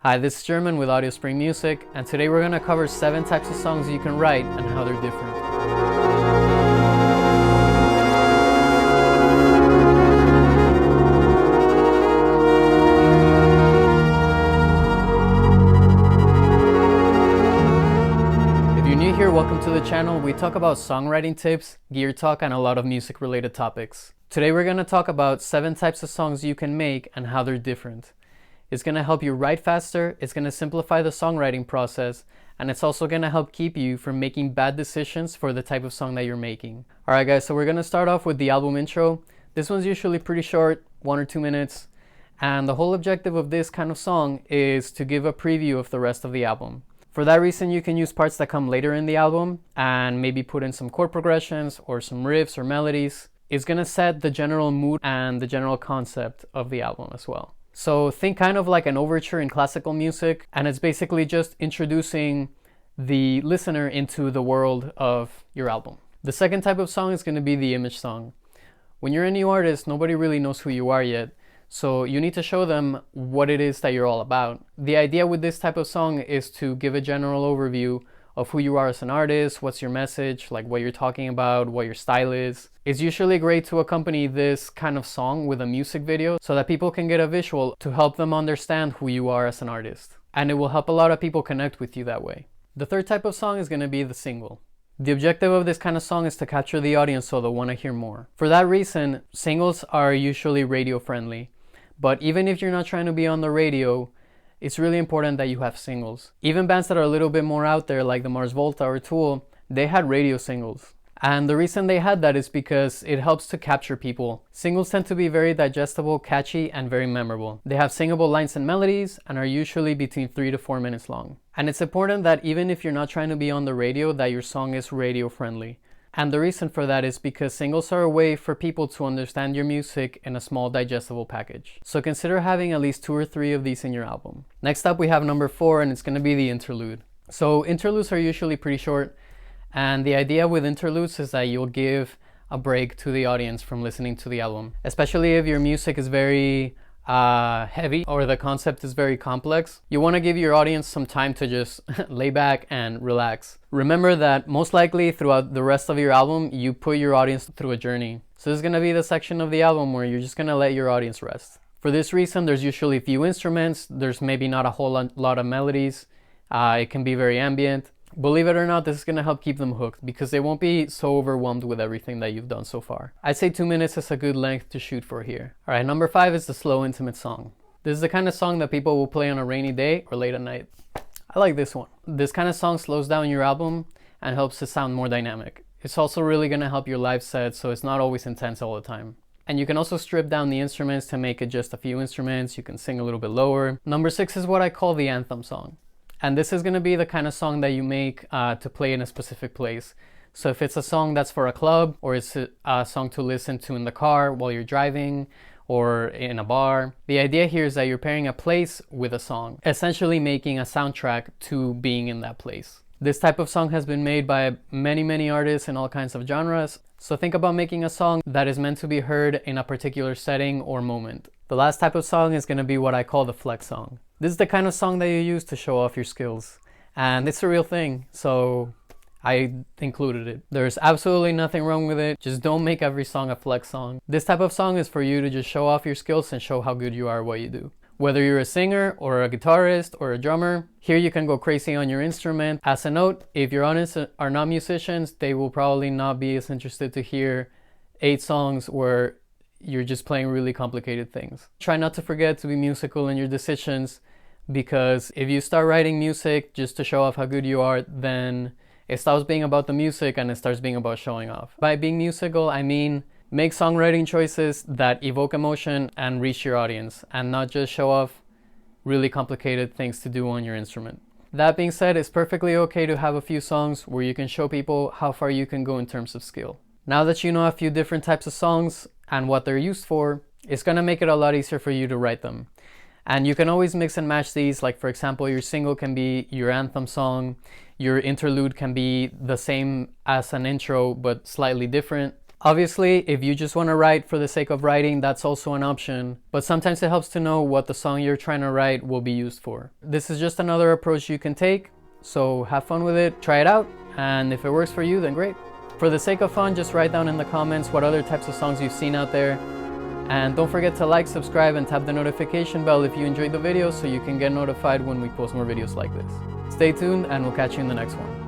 Hi, this is German with Audio Spring Music, and today we're going to cover 7 types of songs you can write and how they're different. If you're new here, welcome to the channel. We talk about songwriting tips, gear talk, and a lot of music related topics. Today we're going to talk about 7 types of songs you can make and how they're different. It's going to help you write faster, it's going to simplify the songwriting process, and it's also going to help keep you from making bad decisions for the type of song that you're making. Alright guys, so we're going to start off with the album intro. This one's usually pretty short, 1 or 2 minutes, and the whole objective of this kind of song is to give a preview of the rest of the album. For that reason, you can use parts that come later in the album and maybe put in some chord progressions or some riffs or melodies. It's going to set the general mood and the general concept of the album as well. So think kind of like an overture in classical music, and it's basically just introducing the listener into the world of your album. The second type of song is going to be the image song. When you're a new artist, nobody really knows who you are yet, so you need to show them what it is that you're all about. The idea with this type of song is to give a general overview of who you are as an artist, what's your message, like what you're talking about, what your style is. It's usually great to accompany this kind of song with a music video so that people can get a visual to help them understand who you are as an artist. And it will help a lot of people connect with you that way. The third type of song is going to be the single. The objective of this kind of song is to capture the audience so they'll want to hear more. For that reason, singles are usually radio friendly. But even if you're not trying to be on the radio, it's really important that you have singles. Even bands that are a little bit more out there, like the Mars Volta or Tool, they had radio singles. And the reason they had that is because it helps to capture people. Singles tend to be very digestible, catchy, and very memorable. They have singable lines and melodies and are usually between 3 to 4 minutes long. And it's important that even if you're not trying to be on the radio, that your song is radio friendly. And the reason for that is because singles are a way for people to understand your music in a small digestible package. So consider having at least 2 or 3 of these in your album. Next up we have number 4, and it's going to be the interlude. So interludes are usually pretty short, and the idea with interludes is that you'll give a break to the audience from listening to the album. Especially if your music is very heavy or the concept is very complex, you want to give your audience some time to just lay back and relax. Remember that most likely throughout the rest of your album, you put your audience through a journey. So this is going to be the section of the album where you're just going to let your audience rest. For this reason, there's usually few instruments, there's maybe not a whole lot of melodies, it can be very ambient. Believe it or not, this is going to help keep them hooked because they won't be so overwhelmed with everything that you've done so far. I'd say 2 minutes is a good length to shoot for here. Alright, number 5 is the slow, intimate song. This is the kind of song that people will play on a rainy day or late at night. I like this one. This kind of song slows down your album and helps it sound more dynamic. It's also really going to help your live set, so it's not always intense all the time. And you can also strip down the instruments to make it just a few instruments. You can sing a little bit lower. Number 6 is what I call the anthem song. And this is going to be the kind of song that you make to play in a specific place. So if it's a song that's for a club, or it's a song to listen to in the car while you're driving, or in a bar, the idea here is that you're pairing a place with a song, essentially making a soundtrack to being in that place. This type of song has been made by many artists in all kinds of genres. So think about making a song that is meant to be heard in a particular setting or moment. The last type of song is going to be what I call the flex song. This is the kind of song that you use to show off your skills. And it's a real thing, so I included it. There's absolutely nothing wrong with it. Just don't make every song a flex song. This type of song is for you to just show off your skills and show how good you are at what you do. Whether you're a singer or a guitarist or a drummer, here you can go crazy on your instrument. As a note, if your audience are not musicians, they will probably not be as interested to hear 8 songs where you're just playing really complicated things. Try not to forget to be musical in your decisions, because if you start writing music just to show off how good you are, then it stops being about the music and it starts being about showing off. By being musical, I mean make songwriting choices that evoke emotion and reach your audience, and not just show off really complicated things to do on your instrument. That being said, it's perfectly okay to have a few songs where you can show people how far you can go in terms of skill. Now that you know a few different types of songs and what they're used for, it's going to make it a lot easier for you to write them. And you can always mix and match these. Like for example, your single can be your anthem song, your interlude can be the same as an intro but slightly different. Obviously, if you just want to write for the sake of writing, that's also an option, but sometimes it helps to know what the song you're trying to write will be used for. This is just another approach you can take, so have fun with it, try it out, and if it works for you, then great. For the sake of fun, just write down in the comments what other types of songs you've seen out there, and don't forget to like, subscribe, and tap the notification bell if you enjoyed the video so you can get notified when we post more videos like this. Stay tuned, and we'll catch you in the next one.